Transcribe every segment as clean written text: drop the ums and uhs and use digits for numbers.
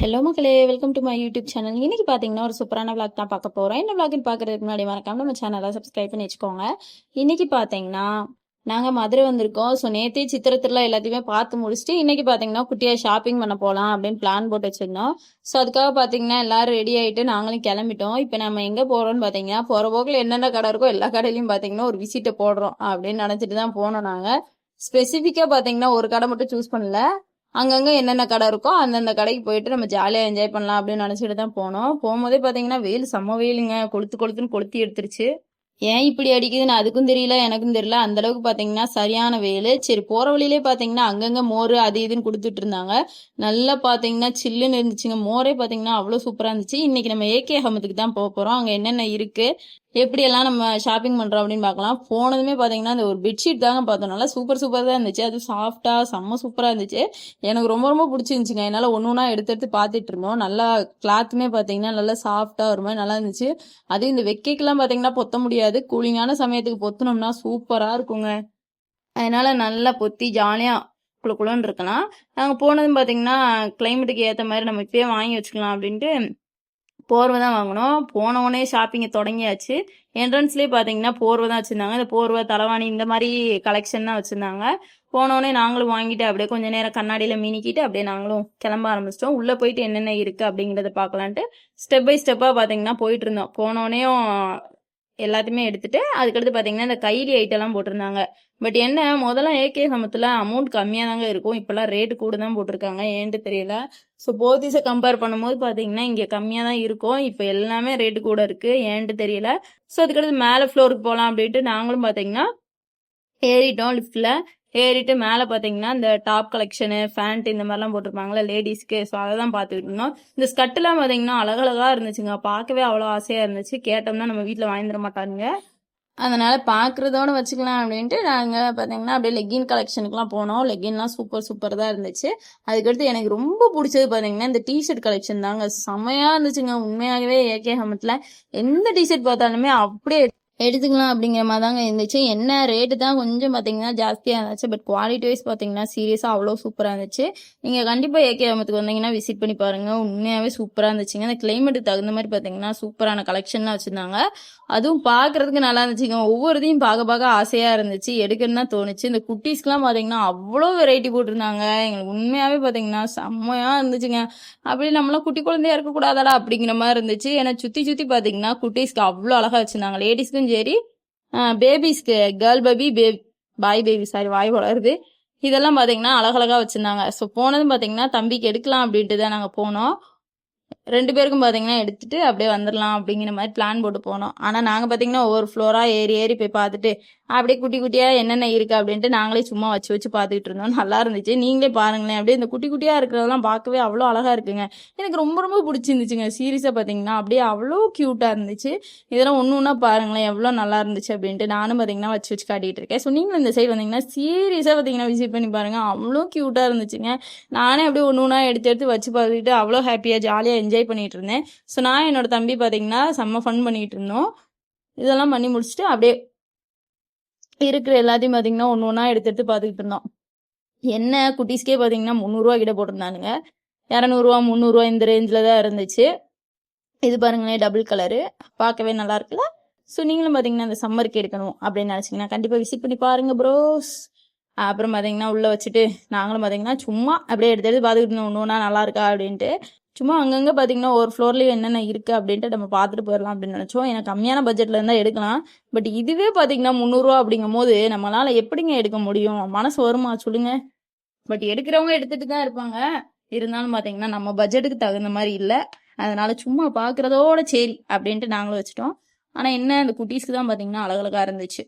Hello மக்களே, welcome to my YouTube channel. இன்னைக்கு பார்த்தீங்கன்னா ஒரு சூப்பரான vlog தான் பார்க்க போகிறோம். இந்த vlog பார்க்குறதுக்கு முன்னாடி மறக்காம நம்ம சேனலை சப்ஸ்கிரைப் பண்ணி வச்சுக்கோங்க. இன்னைக்கு பார்த்தீங்கன்னா நாங்கள் மதுரை வந்திருக்கோம். ஸோ நேற்றே சித்திரை திருவிழா எல்லாத்தையுமே பார்த்து முடிச்சுட்டு இன்னைக்கு பார்த்தீங்கன்னா குட்டியாக ஷாப்பிங் பண்ண போகலாம் அப்படின்னு பிளான் போட்டு வச்சுருந்தோம். ஸோ அதுக்காக பார்த்தீங்கன்னா எல்லாரும் ரெடி ஆகிட்டு நாங்களும் கிளம்பிட்டோம். இப்போ நம்ம எங்கே போகிறோம்னு பார்த்தீங்கன்னா போகிற போக்கில் என்னென்ன கடை இருக்கோ எல்லா கடையிலையும் பார்த்தீங்கன்னா ஒரு விசிட்டை போடுறோம் அப்படின்னு நினச்சிட்டு தான் போனோம். நாங்கள் ஸ்பெசிஃபிக்காக பார்த்தீங்கன்னா ஒரு கடை மட்டும் சூஸ் பண்ணல. அங்கங்க என்னென்ன கடை இருக்கோ அந்தந்த கடைக்கு போயிட்டு நம்ம ஜாலியா என்ஜாய் பண்ணலாம் அப்படின்னு நினைச்சிட்டு தான் போனோம். போகும்போதே பாத்தீங்கன்னா வெயில் செம்ம வெயிலுங்க, கொளுத்துன்னு கொளுத்தி எடுத்துருச்சு. ஏன் இப்படி அடிக்குதுன்னு அதுக்கும் தெரியல, எனக்கும் தெரியல. அந்த அளவுக்கு பாத்தீங்கன்னா சரியான வெயில். சரி, போற வழியிலே பாத்தீங்கன்னா அங்கங்க மோர் அது இதுன்னு கொடுத்துட்டு இருந்தாங்க. நல்லா பாத்தீங்கன்னா சில்லுன்னு இருந்துச்சுங்க. மோரே பாத்தீங்கன்னா அவ்வளவு சூப்பரா இருந்துச்சு. இன்னைக்கு நம்ம ஏகே அகமதுக்கு தான் போக போறோம். அங்க என்னென்ன இருக்கு, எப்படியெல்லாம் நம்ம ஷாப்பிங் பண்றோம் அப்படின்னு பார்க்கலாம். போனதுமே பாத்தீங்கன்னா அந்த ஒரு பெட்ஷீட் தாங்க பார்த்தோம். நல்லா சூப்பர் தான் இருந்துச்சு. அது சாஃப்டா செம்ம சூப்பரா இருந்துச்சு. எனக்கு ரொம்ப ரொம்ப பிடிச்சிருந்துச்சுங்க. என்னால ஒன்னொன்னா எடுத்து பார்த்துட்டு இருந்தோம். நல்லா கிளாத்துமே பாத்தீங்கன்னா நல்லா சாஃப்டா ஒரு மாதிரி நல்லா இருந்துச்சு. அது இந்த வெக்கைக்கெல்லாம் பாத்தீங்கன்னா பொத்த முடியாது. கூலிங்கான சமயத்துக்கு பொத்துனோம்னா சூப்பரா இருக்குங்க. அதனால நல்லா பொத்தி ஜாலியா குளுன்னு இருக்கலாம். நாங்க போனதும் பாத்தீங்கன்னா கிளைமேட்டுக்கு ஏத்த மாதிரி நம்ம இப்பயே வாங்கி வச்சுக்கலாம் அப்படின்ட்டு போர்வை தான் வாங்கினோம். போனவொடனே ஷாப்பிங்கை தொடங்கியாச்சு. என்ட்ரன்ஸ்லேயே பார்த்தீங்கன்னா போர்வை தான் வச்சுருந்தாங்க. இந்த போர்வை, தலைவாணி இந்த மாதிரி கலெக்ஷன் தான் வச்சுருந்தாங்க. போனவொடனே நாங்களும் வாங்கிட்டு அப்படியே கொஞ்சம் நேரம் கண்ணாடியில் மினிக்கிட்டு அப்படியே நாங்களும் கிளம்ப ஆரம்பிச்சிட்டோம். உள்ளே போயிட்டு என்னென்ன இருக்குது அப்படிங்கிறத பார்க்கலான்ட்டு ஸ்டெப் பை ஸ்டெப்பாக பார்த்தீங்கன்னா போயிட்டு இருந்தோம். போனோடனேயும் எல்லாத்தையுமே எடுத்துட்டு அதுக்கடுத்து பார்த்தீங்கன்னா இந்த கைலி ஐட்டம்லாம் போட்டிருந்தாங்க. பட் என்ன முதல்ல ஏகே சமத்தில் அமௌண்ட் கம்மியாக தாங்க இருக்கும். இப்போல்லாம் ரேட்டு கூட தான் போட்டிருக்காங்க, ஏன்ட்டு தெரியல. ஸோ போத்தீஸை கம்பேர் பண்ணும்போது பார்த்தீங்கன்னா இங்கே கம்மியாக தான் இருக்கும். இப்போ எல்லாமே ரேட்டு கூட இருக்குது, ஏன்ட்டு தெரியல. ஸோ அதுக்கடுத்து மேலே ஃப்ளோருக்கு போகலாம் அப்படின்ட்டு நாங்களும் பார்த்தீங்கன்னா ஏறிட்டோம் லிஃப்ட்டில். ஏறிட்டு மேலே பார்த்தீங்கன்னா இந்த டாப் கலெக்ஷனு, ஃபேண்ட் இந்த மாதிரிலாம் போட்டிருப்பாங்களே லேடிஸ்க்கு. ஸோ அதை தான் பார்த்துக்கிட்டு இருந்தோம். இந்த ஸ்கர்ட்லாம் பார்த்தீங்கன்னா அழகழகாக இருந்துச்சுங்க. பார்க்கவே அவ்வளோ ஆசையாக இருந்துச்சு. கேட்டோம்னா நம்ம வீட்டில் வாங்கி தர மாட்டாங்க. அதனால பார்க்குறதோட வச்சுக்கலாம் அப்படின்ட்டு நாங்கள் பார்த்தீங்கன்னா அப்படியே லெக்கின் கலெக்ஷனுக்குலாம் போனோம். லெக்கின்லாம் சூப்பர் தான் இருந்துச்சு. அதுக்கடுத்து எனக்கு ரொம்ப பிடிச்சது பார்த்தீங்கன்னா இந்த டிஷர்ட் கலெக்ஷன் தாங்க. செமையாக இருந்துச்சுங்க. உண்மையாகவே ஏகே ஹமத்தில் எந்த டிஷர்ட் பார்த்தாலுமே அப்படியே எடுத்துக்கலாம் அப்படிங்கிற மாதிரி தாங்க இருந்துச்சு. என்ன ரேட்டு தான் கொஞ்சம் பார்த்தீங்கன்னா ஜாஸ்தியாக இருந்துச்சு. பட் குவாலிட்டி வைஸ் பார்த்தீங்கன்னா சீரியஸாக அவ்வளோ சூப்பராக இருந்துச்சு. நீங்கள் கண்டிப்பாக ஏகே அகமத்துக்கு வந்தீங்கன்னா விசிட் பண்ணி பாருங்கள். உண்மையாகவே சூப்பராக இருந்துச்சுங்க. அந்த கிளைமேட்டுக்கு தகுந்த மாதிரி பார்த்தீங்கன்னா சூப்பரான கலெக்ஷன்லாம் வச்சுருந்தாங்க. அதுவும் பார்க்குறதுக்கு நல்லா இருந்துச்சுங்க. ஒவ்வொருத்தையும் பார்க்க ஆசையாக இருந்துச்சு. எடுக்கணும்னு தான் தோணுச்சு. இந்த குட்டீஸ்க்குலாம் பார்த்தீங்கன்னா அவ்வளோ வெரைட்டி போட்டிருந்தாங்க. எங்களுக்கு உண்மையாகவே பார்த்தீங்கன்னா செம்மையாக இருந்துச்சுங்க. அப்படி நம்மளாம் குட்டி குழந்தையா இருக்கக்கூடாதா அப்படிங்கிற மாதிரி இருந்துச்சு. ஏன்னா சுற்றி பார்த்தீங்கன்னா குட்டீஸ்க்கு அவ்வளோ அழகாக வச்சுருந்தாங்க. லேடிஸ்க்கும் சரி, பேபிஸ்க்கு கேர்ள் பேபி, பாய் பேபி, சாரி வாய் வளருது, இதெல்லாம் பார்த்தீங்கன்னா அழகழகா வச்சுருந்தாங்க. ஸோ போனதும் பார்த்தீங்கன்னா தம்பிக்கு எடுக்கலாம் அப்படின்ட்டு தான் நாங்கள் போனோம். 2 பேருக்கும் பார்த்தீங்கன்னா எடுத்துட்டு அப்படியே வந்துடலாம் அப்படிங்கிற மாதிரி பிளான் போட்டு போனோம். ஆனால் நாங்கள் பார்த்தீங்கன்னா ஒவ்வொரு ஃப்ளோராக ஏறி போய் பார்த்துட்டு அப்படியே குட்டியாக என்னென்ன இருக்குது அப்படின்ட்டு நாங்களே சும்மா வச்சு பார்த்துக்கிட்டு இருந்தோம். நல்லா இருந்துச்சு. நீங்களே பாருங்களேன். அப்படியே இந்த குட்டியாக இருக்கிறதெல்லாம் பார்க்கவே அவ்வளோ அழகாக இருக்குங்க. எனக்கு ரொம்ப பிடிச்சிருந்துச்சுங்க. சீரியஸாக பார்த்தீங்கன்னா அப்படியே அவ்வளோ க்யூட்டாக இருந்துச்சு. இதெல்லாம் ஒன்று பாருங்களேன் எவ்வளோ நல்லா இருந்துச்சு அப்படின்ட்டு நானும் பார்த்தீங்கன்னா வச்சு காட்டிகிட்டு இருக்கேன். ஸோ நீங்களும் இந்த சைடு வந்தீங்கன்னா சீரியஸாக பார்த்தீங்கன்னா விசிட் பண்ணி பாருங்கள். அவ்வளோ க்யூட்டாக இருந்துச்சுங்க. நானே அப்படியே ஒன்று எடுத்து வச்சு பார்த்துக்கிட்டு அவ்வளோ ஹாப்பியாக ஜாலியாக என்ஜாய் பண்ணிட்டு இருந்தேன். ஸோ நான் என்னோட தம்பி பார்த்தீங்கன்னா செம்ம ஃபன் பண்ணிட்டு இருந்தோம். இதெல்லாம் பண்ணி முடிச்சுட்டு அப்படியே இருக்கிற எல்லாத்தையும் பார்த்தீங்கன்னா ஒன்று எடுத்து பார்த்துக்கிட்டு இருந்தோம். என்ன குட்டீஸ்க்கே பார்த்தீங்கன்னா 300 கிட்ட போட்டிருந்தானுங்க. 200, 300 இந்த ரேஞ்சில் தான் இருந்துச்சு. இது பாருங்களேன், டபுள் கலரு பார்க்கவே நல்லா இருக்குல்ல. ஸோ நீங்களும் பார்த்தீங்கன்னா இந்த சம்மருக்கு எடுக்கணும் அப்படின்னு நினச்சிங்கன்னா கண்டிப்பாக விசிட் பண்ணி பாருங்க ப்ரோஸ். அப்புறம் பார்த்தீங்கன்னா உள்ளே வச்சுட்டு நாங்களும் பார்த்தீங்கன்னா சும்மா அப்படியே எடுத்து பார்த்துக்கிட்டு இருந்தோம் ஒன்று நல்லா இருக்கா அப்படின்ட்டு. சும்மா அங்கங்கே பார்த்தீங்கன்னா ஒரு ஃப்ளோர்லேயும் என்னென்ன இருக்குது அப்படின்ட்டு நம்ம பார்த்துட்டு போயிடலாம் அப்படின்னு நினச்சோம். ஏன்னா கம்மியான பட்ஜெட்டில் இருந்தால் எடுக்கலாம். பட் இதுவே பார்த்தீங்கன்னா 300 அப்படிங்கும் போது நம்மளால் எப்படிங்க எடுக்க முடியும்? மனசு வருமா சொல்லுங்க? பட் எடுக்கிறவங்க எடுத்துகிட்டு தான் இருப்பாங்க. இருந்தாலும் பார்த்தீங்கன்னா நம்ம பட்ஜெட்டுக்கு தகுந்த மாதிரி இல்லை. அதனால சும்மா பார்க்குறதோட சரி அப்படின்ட்டு நாங்களும் வச்சுட்டோம். ஆனால் என்ன இந்த குட்டீஸ்க்கு தான் பார்த்தீங்கன்னா அழகழகாக இருந்துச்சு.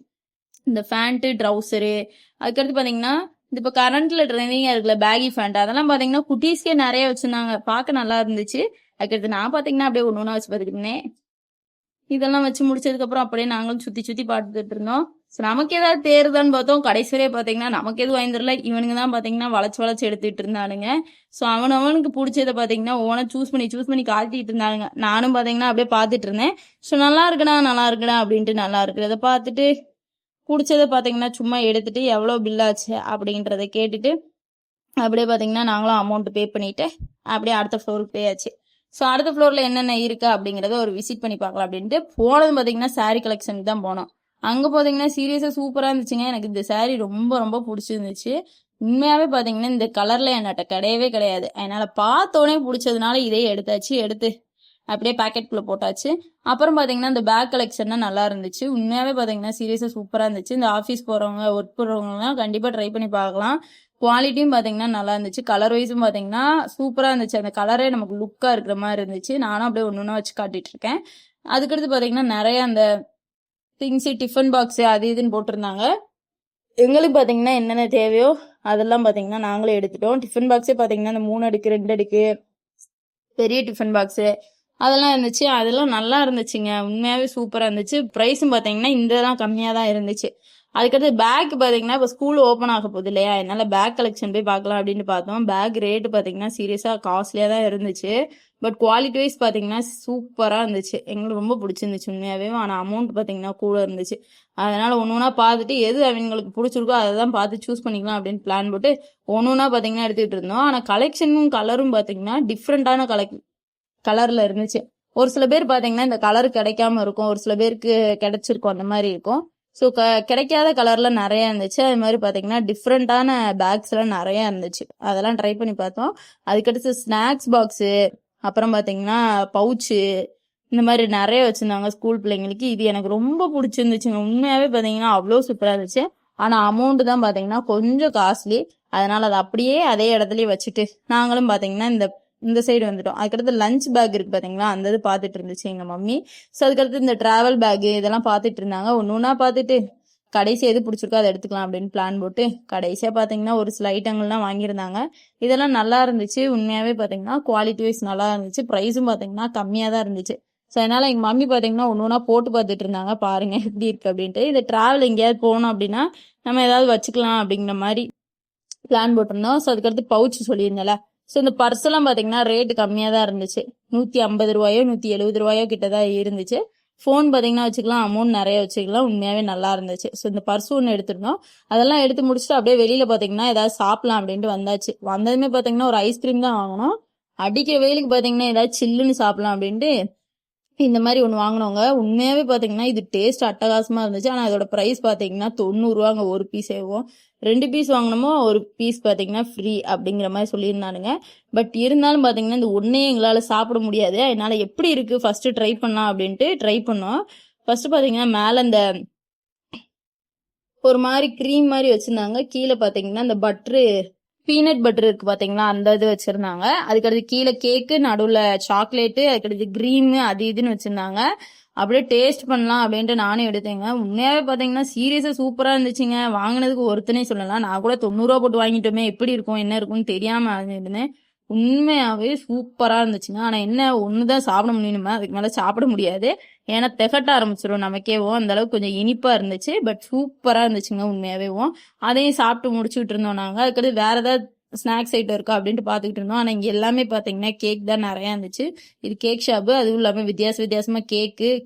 இந்த ஃபேண்ட்டு, ட்ரௌசரு, அதுக்கடுத்து பார்த்தீங்கன்னா இந்த இப்போ கரண்ட்ல ட்ரெண்டிங்காக இருக்குல்ல பேகி ஃபேண்ட், அதெல்லாம் பார்த்தீங்கன்னா குட்டீஸ்க்கே நிறைய வச்சுருந்தாங்க. பார்க்க நல்லா இருந்துச்சு. அதுக்கடுத்து நான் பார்த்தீங்கன்னா அப்படியே ஒன்று வச்சு பார்த்துக்கிட்டேன். இதெல்லாம் வச்சு முடிச்சதுக்கப்புறம் அப்படியே நாங்களும் சுற்றி பார்த்துட்டு இருந்தோம். ஸோ நமக்கு ஏதாவது தேருதான்னு பார்த்தோம். கடைசி வரையே பார்த்தீங்கன்னா நமக்கு எதுவும் வாங்கிடல. இவனுங்க தான் பார்த்தீங்கன்னா வளைச்சு எடுத்துட்டு இருந்தானுங்க. ஸோ அவனுக்கு பிடிச்சதை பார்த்தீங்கன்னா ஒவ்வொன்றா சூஸ் பண்ணி காட்டிட்டு இருந்தானுங்க. நானும் பார்த்தீங்கன்னா அப்படியே பார்த்துட்டு இருந்தேன். ஸோ நல்லா இருக்குடா அப்படின்ட்டு நல்லா இருக்கிறத பார்த்துட்டு பிடிச்சதை பார்த்தீங்கன்னா சும்மா எடுத்துட்டு எவ்வளோ பில்லாச்சு அப்படின்றத கேட்டுட்டு அப்படியே பார்த்தீங்கன்னா நாங்களும் அமௌண்ட் பே பண்ணிட்டு அப்படியே அடுத்த ஃப்ளோருக்கு போயாச்சு. ஸோ அடுத்த ஃப்ளோரில் என்னென்ன இருக்கு அப்படிங்கிறத ஒரு விசிட் பண்ணி பார்க்கலாம் அப்படின்ட்டு போனது பார்த்தீங்கன்னா saree கலெக்ஷனுக்கு தான் போனோம். அங்கே பார்த்தீங்கன்னா சீரியஸாக சூப்பராக இருந்துச்சுங்க. எனக்கு இந்த saree ரொம்ப ரொம்ப பிடிச்சிருந்துச்சு. உண்மையாகவே பார்த்தீங்கன்னா இந்த கலரில் என்கிட்ட கிடையவே கிடையாது. அதனால் பார்த்தோன்னே பிடிச்சதுனால இதே எடுத்து அப்படியே பேக்கெட்குள்ளே போட்டாச்சு. அப்புறம் பார்த்தீங்கன்னா இந்த பேக் கலெக்ஷன் நல்லா இருந்துச்சு. உண்மையாகவே பார்த்தீங்கன்னா சீரியஸாக சூப்பராக இருந்துச்சு. இந்த ஆஃபீஸ் போகிறவங்க ஒர்க் போகிறவங்கலாம் கண்டிப்பாக ட்ரை பண்ணி பார்க்கலாம். குவாலிட்டியும் பார்த்தீங்கன்னா நல்லா இருந்துச்சு. கலர் வைஸும் பார்த்தீங்கன்னா சூப்பராக இருந்துச்சு. அந்த கலரே நமக்கு லுக்காக இருக்கிற மாதிரி இருந்துச்சு. நானும் அப்படியே ஒன்று ஒன்றா வச்சு காட்டிட்டு இருக்கேன். அதுக்கடுத்து பார்த்தீங்கன்னா நிறைய அந்த திங்ஸு டிஃபன் பாக்ஸு அது இதுன்னு போட்டிருந்தாங்க. எங்களுக்கு பார்த்தீங்கன்னா என்னென்ன தேவையோ அதெல்லாம் பார்த்தீங்கன்னா நாங்களே எடுத்துட்டோம். டிஃபன் பாக்ஸே பார்த்தீங்கன்னா இந்த 3 அடுக்கு 2 அடுக்கு பெரிய டிஃபன் பாக்ஸு அதெல்லாம் இருந்துச்சு. அதெல்லாம் நல்லா இருந்துச்சுங்க. உண்மையாகவே சூப்பராக இருந்துச்சு. ப்ரைஸும் பார்த்தீங்கன்னா இந்த கம்மியாக தான் இருந்துச்சு. அதுக்கடுத்து பேக் பார்த்தீங்கன்னா இப்போ ஸ்கூல் ஓப்பன் ஆக போகுது இல்லையா, அதனால பேக் கலெக்ஷன் போய் பார்க்கலாம் அப்படின்னு பார்த்தோம். பேக் ரேட்டு பார்த்தீங்கன்னா சீரியஸாக காஸ்ட்லியாக தான் இருந்துச்சு. பட் குவாலிட்டி வைஸ் பார்த்தீங்கன்னா சூப்பராக இருந்துச்சு. எங்களுக்கு ரொம்ப பிடிச்சிருந்துச்சு உண்மையாகவே. ஆனால் அமௌண்ட் பார்த்தீங்கன்னா கூட இருந்துச்சு. அதனால் ஒன்று ஒன்றா பார்த்துட்டு எது அவங்களுக்கு பிடிச்சிருக்கோ அதை தான் பார்த்து சூஸ் பண்ணிக்கலாம் அப்படின்னு பிளான் போட்டு ஒன்று ஒன்றா பார்த்தீங்கன்னா எடுத்துகிட்டு இருந்தோம். ஆனால் கலெக்ஷனும் கலரும் பார்த்தீங்கன்னா டிஃப்ரெண்ட்டான கலரில் இருந்துச்சு. ஒரு சில பேர் பார்த்தீங்கன்னா இந்த கலர் கிடைக்காம இருக்கும், ஒரு சில பேருக்கு கிடைச்சிருக்கும், அந்த மாதிரி இருக்கும். ஸோ கிடைக்காத கலர்ல நிறைய இருந்துச்சு. அது மாதிரி பார்த்தீங்கன்னா டிஃப்ரெண்ட்டான பேக்ஸ்லாம் நிறைய இருந்துச்சு. அதெல்லாம் ட்ரை பண்ணி பார்த்தோம். அதுக்கடுத்து ஸ்நாக்ஸ் பாக்ஸு, அப்புறம் பார்த்தீங்கன்னா பவுச்சு, இந்த மாதிரி நிறைய வச்சுருந்தாங்க ஸ்கூல் பிள்ளைங்களுக்கு. இது எனக்கு ரொம்ப பிடிச்சிருந்துச்சுங்க. உண்மையாகவே பார்த்தீங்கன்னா அவ்வளோ சூப்பராக இருந்துச்சு. ஆனால் அமௌண்ட்டு தான் பார்த்தீங்கன்னா கொஞ்சம் காஸ்ட்லி. அதனால் அதை அப்படியே அதே இடத்துலயே வச்சுட்டு நாங்களும் பார்த்தீங்கன்னா இந்த சைடு வந்துட்டோம். அதுக்கடுத்து லஞ்ச் பேக் இருக்கு பார்த்தீங்களா, அந்த இது பார்த்துட்டு இருந்துச்சு எங்கள் மம்மி. ஸோ அதுக்கடுத்து இந்த ட்ராவல் பேக்கு இதெல்லாம் பார்த்துட்டு இருந்தாங்க. ஒன்று ஒன்றா பார்த்துட்டு கடைசி எது பிடிச்சிருக்கோ அதை எடுத்துக்கலாம் அப்படின்னு பிளான் போட்டு கடைசியாக பார்த்தீங்கன்னா ஒரு சில ஐட்டங்கள்லாம் வாங்கியிருந்தாங்க. இதெல்லாம் நல்லா இருந்துச்சு. உண்மையாகவே பார்த்தீங்கன்னா குவாலிட்டி வைஸ் நல்லா இருந்துச்சு. ப்ரைஸும் பார்த்தீங்கன்னா கம்மியாக தான் இருந்துச்சு. ஸோ அதனால் எங்கள் மம்மி பார்த்தீங்கன்னா ஒன்று ஒன்றா போட்டு பார்த்துட்டு இருந்தாங்க, பாருங்க எப்படி இருக்குது அப்படின்ட்டு. இந்த ட்ராவல் எங்கேயாவது போனோம் அப்படின்னா நம்ம ஏதாவது வச்சுக்கலாம் அப்படிங்கிற மாதிரி பிளான் போட்டிருந்தோம். ஸோ அதுக்கடுத்து பவுச்சு சொல்லியிருந்தேன்ல, ஸோ இந்த பர்ஸ் எல்லாம் பார்த்தீங்கன்னா ரேட்டு கம்மியாக தான் இருந்துச்சு. 150 ரூபாயோ 170 ரூபாயோ கிட்ட தான் இருந்துச்சு. ஃபோன் பார்த்தீங்கன்னா வச்சுக்கலாம், அமௌண்ட் நிறைய வச்சுக்கலாம். உண்மையாகவே நல்லா இருந்துச்சு. ஸோ இந்த பர்ஸ் ஒன்று எடுத்துருந்தோம். அதெல்லாம் எடுத்து முடிச்சுட்டு அப்படியே வெளியில் பார்த்தீங்கன்னா ஏதாவது சாப்பிடலாம் அப்படின்ட்டு வந்தாச்சு. வந்ததுமே பார்த்தீங்கன்னா ஒரு ஐஸ்கிரீம் தான் வாங்கினோம். அடிக்கிற வெயிலுக்கு பார்த்தீங்கன்னா ஏதாவது சில்லுன்னு சாப்பிடலாம் அப்படின்ட்டு இந்த மாதிரி ஒன்று வாங்கினவங்க. உண்மையாகவே பார்த்தீங்கன்னா இது டேஸ்ட் அட்டகாசமாக இருந்துச்சு. ஆனால் அதோட ப்ரைஸ் பார்த்தீங்கன்னா 90 ரூபாங்க ஒரு பீஸேவும். 2 பீஸ் வாங்கினோமோ ஒரு பீஸ் பார்த்தீங்கன்னா ஃப்ரீ அப்படிங்கிற மாதிரி சொல்லியிருந்தானுங்க. பட் இருந்தாலும் பார்த்தீங்கன்னா இந்த ஒன்றே எங்களால் சாப்பிட முடியாது. அதனால் எப்படி இருக்குது ஃபஸ்ட்டு ட்ரை பண்ணலாம் அப்படின்ட்டு ட்ரை பண்ணோம். ஃபஸ்ட்டு பார்த்தீங்கன்னா மேலே இந்த ஒரு மாதிரி க்ரீம் மாதிரி வச்சுருந்தாங்க. கீழே பார்த்தீங்கன்னா இந்த பீனட் பட்டர் இருக்கு பார்த்தீங்களா, அந்த இது வச்சுருந்தாங்க. அதுக்கடுத்து கீழே கேக்கு, நடுவில் சாக்லேட்டு, அதுக்கடுத்து க்ரீமு அது இதுன்னு வச்சுருந்தாங்க. அப்படியே டேஸ்ட் பண்ணலாம் அப்படின்ட்டு நானும் எடுத்தேங்க. உண்மையாகவே பார்த்தீங்கன்னா சீரியஸாக சூப்பராக இருந்துச்சுங்க. வாங்கினதுக்கு ஒருத்தனே சொல்லலாம். நான் கூட 90 ரூபா போட்டு வாங்கிட்டோமே, எப்படி இருக்கும் என்ன இருக்கும்னு தெரியாமல் இருந்தேன். உண்மையாகவே சூப்பராக இருந்துச்சுங்க. ஆனால் என்ன ஒன்று தான் சாப்பிட முடியணுமா, அதுக்கு மேலே சாப்பிட முடியாது. ஏன்னா திகட்ட ஆரம்பிச்சிடும் நமக்கேவும். அந்த அளவுக்கு கொஞ்சம் இனிப்பாக இருந்துச்சு. பட் சூப்பராக இருந்துச்சுங்க உண்மையாகவேவும். அதையும் சாப்பிட்டு முடிச்சுட்டு இருந்தோம் நாங்கள். அதுக்கடுத்து வேறு ஏதாவது ஸ்நாக்ஸ் ஐட்டம் இருக்கா அப்படின்ட்டு பார்த்துக்கிட்டு இருந்தோம். ஆனால் இங்கே எல்லாமே பார்த்தீங்கன்னா கேக் தான் நிறையா இருந்துச்சு. இது கேக் ஷாப்பு. அதுவும் இல்லாமல் வித்தியாசமாக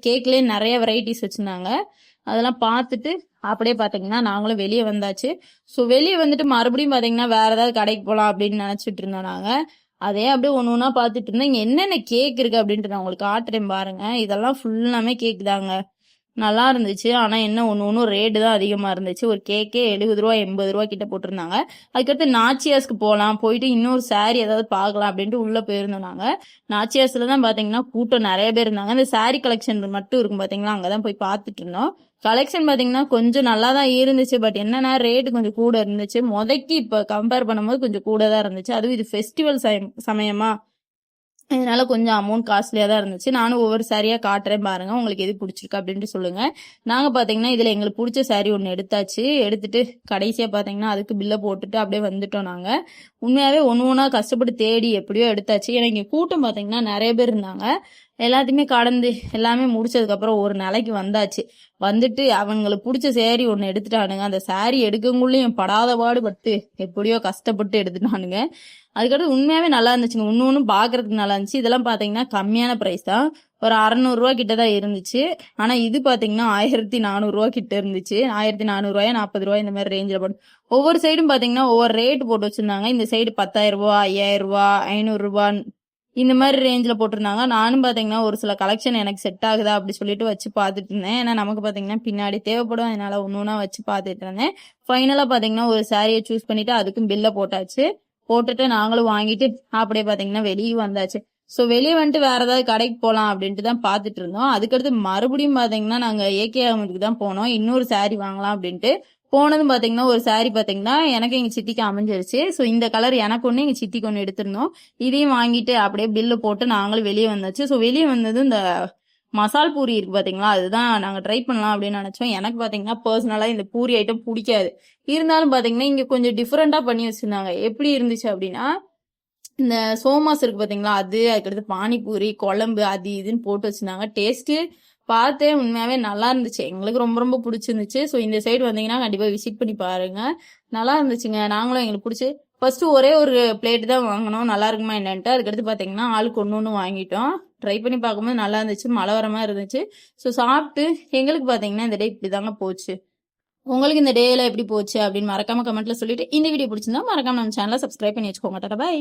கேக்லேயே நிறைய வெரைட்டிஸ் வச்சுருந்தாங்க. அதெல்லாம் பார்த்துட்டு அப்படியே பார்த்தீங்கன்னா நாங்களும் வெளியே வந்தாச்சு. ஸோ வெளியே வந்துட்டு மறுபடியும் பார்த்தீங்கன்னா வேற ஏதாவது கடைக்கு போகலாம் அப்படின்னு நினச்சிட்டு இருந்தோம் நாங்கள். அதே அப்படியே ஒன்று ஒன்றா பார்த்துட்டு இருந்தோம். இங்கே என்னென்ன கேக் இருக்குது அப்படின்ட்டு நான் உங்களுக்கு காட்டுறேன் பாருங்க. இதெல்லாம் ஃபுல்லாமே கேக் தாங்க. நல்லா இருந்துச்சு. ஆனால் என்ன ஒன்று ரேட்டு தான் அதிகமாக இருந்துச்சு. ஒரு கேக்கே 70 ரூபா 80 ரூபா கிட்ட போட்டிருந்தாங்க. அதுக்கடுத்து நாச்சியாஸ்க்கு போயிட்டு இன்னொரு சாரீ ஏதாவது பார்க்கலாம் அப்படின்ட்டு உள்ளே போயிருந்தோம் நாங்கள். நாச்சியாஸில் தான் பார்த்தீங்கன்னா கூட்டம் நிறைய பேர் இருந்தாங்க. இந்த சாரீ கலெக்ஷன் மட்டும் இருக்கும் பார்த்தீங்களா, அங்கே தான் போய் பார்த்துட்டு இருந்தோம். கலெக்ஷன் பார்த்தீங்கன்னா கொஞ்சம் நல்லா தான் இருந்துச்சு. பட் என்னன்னா ரேட்டு கொஞ்சம் கூட இருந்துச்சு. இப்போ கம்பேர் பண்ணும்போது கொஞ்சம் கூட தான் இருந்துச்சு. அதுவும் இது ஃபெஸ்டிவல் சமயமா, இதனால கொஞ்சம் அமௌண்ட் காஸ்ட்லியாக தான் இருந்துச்சு. நானும் ஒவ்வொரு சாரியாக காட்டுறேன் பாருங்க, உங்களுக்கு எது பிடிச்சிருக்கு அப்படின்ட்டு சொல்லுங்க. நாங்கள் பார்த்தீங்கன்னா இதில் எங்களுக்கு பிடிச்ச சாரி ஒன்று எடுத்துட்டு கடைசியாக பார்த்தீங்கன்னா அதுக்கு பில்லை போட்டுட்டு அப்படியே வந்துட்டோம். நாங்கள் உண்மையாகவே ஒன்று ஒன்றா கஷ்டப்பட்டு தேடி எப்படியோ எடுத்தாச்சு. ஏன்னா இங்கே கூட்டம் பார்த்தீங்கன்னா நிறைய பேர் இருந்தாங்க. எல்லாத்தையுமே கடந்து எல்லாமே முடிச்சதுக்கப்புறம் ஒரு நிலைக்கு வந்தாச்சு. வந்துட்டு அவங்களுக்கு பிடிச்ச சேரீ ஒன்று எடுத்துட்டானுங்க. அந்த சேரீ எடுக்கங்குள்ளேயும் படாத பாடுபட்டு எப்படியோ கஷ்டப்பட்டு எடுத்துட்டானுங்க. அதுக்கடுத்து உண்மையாவே நல்லா இருந்துச்சுங்க. ஒன்றும் பார்க்கறதுக்கு நல்லா இருந்துச்சு. இதெல்லாம் பார்த்தீங்கன்னா கம்மியான ப்ரைஸ் தான். ஒரு 600 கிட்ட தான் இருந்துச்சு. ஆனால் இது பார்த்தீங்கன்னா 1400 கிட்ட இருந்துச்சு. 1400 40 இந்த மாதிரி ரேஞ்சில் போட்டு ஒவ்வொரு சைடும் பார்த்தீங்கன்னா ஒவ்வொரு ரேட் போட்டு வச்சிருந்தாங்க. இந்த சைடு 10,000 5000 500 இந்த மாதிரி ரேஞ்சில் போட்டிருந்தாங்க. நானும் பார்த்தீங்கன்னா ஒரு சில கலெக்ஷன் எனக்கு செட் ஆகுதா அப்படி சொல்லிட்டு வச்சு பார்த்துட்டு இருந்தேன். ஏன்னா நமக்கு பார்த்தீங்கன்னா பின்னாடி தேவைப்படும். அதனால ஒன்று வச்சு பார்த்துட்டு இருந்தேன். ஃபைனலாக பார்த்தீங்கன்னா ஒரு சாரியை சூஸ் பண்ணிட்டு அதுக்கும் பில்லை போட்டாச்சு. போட்டுட்டு நாங்களும் வாங்கிட்டு அப்படியே பார்த்தீங்கன்னா வெளியே வந்தாச்சு. ஸோ வெளியே வந்துட்டு வேற ஏதாவது கடைக்கு போகலாம் அப்படின்ட்டு தான் பார்த்துட்டு இருந்தோம். அதுக்கடுத்து மறுபடியும் பார்த்தீங்கன்னா நாங்கள் ஏகே அகமதுக்கு தான் போனோம். இன்னொரு சாரி வாங்கலாம் அப்படின்ட்டு போனதும் பார்த்தீங்கன்னா ஒரு சாரி பார்த்தீங்கன்னா எனக்கு எங்கள் சித்திக்கு அமைஞ்சிருச்சு. ஸோ இந்த கலர் எனக்கு ஒன்று எங்கள் சித்திக்கு ஒன்று எடுத்திருந்தோம். இதையும் வாங்கிட்டு அப்படியே பில்லு போட்டு நாங்களும் வெளியே வந்தாச்சு. ஸோ வெளியே வந்தது இந்த மசால் பூரி இருக்கு பார்த்தீங்களா, அதுதான் நாங்கள் ட்ரை பண்ணலாம் அப்படின்னு நினச்சோம். எனக்கு பார்த்தீங்கன்னா பர்சனலாக இந்த பூரி ஐட்டம் பிடிக்காது. இருந்தாலும் பார்த்தீங்கன்னா இங்கே கொஞ்சம் டிஃப்ரெண்ட்டாக பண்ணி வச்சுருந்தாங்க. எப்படி இருந்துச்சு அப்படின்னா இந்த சோமாஸ் இருக்கு பார்த்தீங்களா, அது அதுக்கடுத்து பானிபூரி குழம்பு அது இதுன்னு போட்டு வச்சுருந்தாங்க. டேஸ்ட்டு பார்த்தே உண்மையாகவே நல்லா இருந்துச்சு. எங்களுக்கு ரொம்ப ரொம்ப பிடிச்சிருந்துச்சு. ஸோ இந்த சைடு வந்தீங்கன்னா கண்டிப்பாக விசிட் பண்ணி பாருங்க. நல்லா இருந்துச்சுங்க. நாங்களும் எங்களுக்கு பிடிச்சி ஃபர்ஸ்ட் ஒரே ஒரு பிளேட் தான் வாங்கினோம். நல்லா இருக்குமா என்னன்ட்டு. அதுக்கடுத்து பார்த்தீங்கன்னா ஆளுக்கு ஒன்று வாங்கிட்டோம். ட்ரை பண்ணி பார்க்கும்போது நல்லா இருந்துச்சு. மழை வர மாதிரி இருந்துச்சு. ஸோ சாப்பிட்டு எங்களுக்கு பார்த்தீங்கன்னா இந்த டே இப்படி தாங்க போச்சு. உங்களுக்கு இந்த டேல எப்படி போச்சு அப்படின்னு மறக்காம கமெண்ட்ல சொல்லிட்டு இந்த வீடியோ பிடிச்சிருந்தா மறக்காம நம்ம சேனலை சப்ஸ்கிரைப் பண்ணி வச்சுக்கோங்க. டாடா பாய்.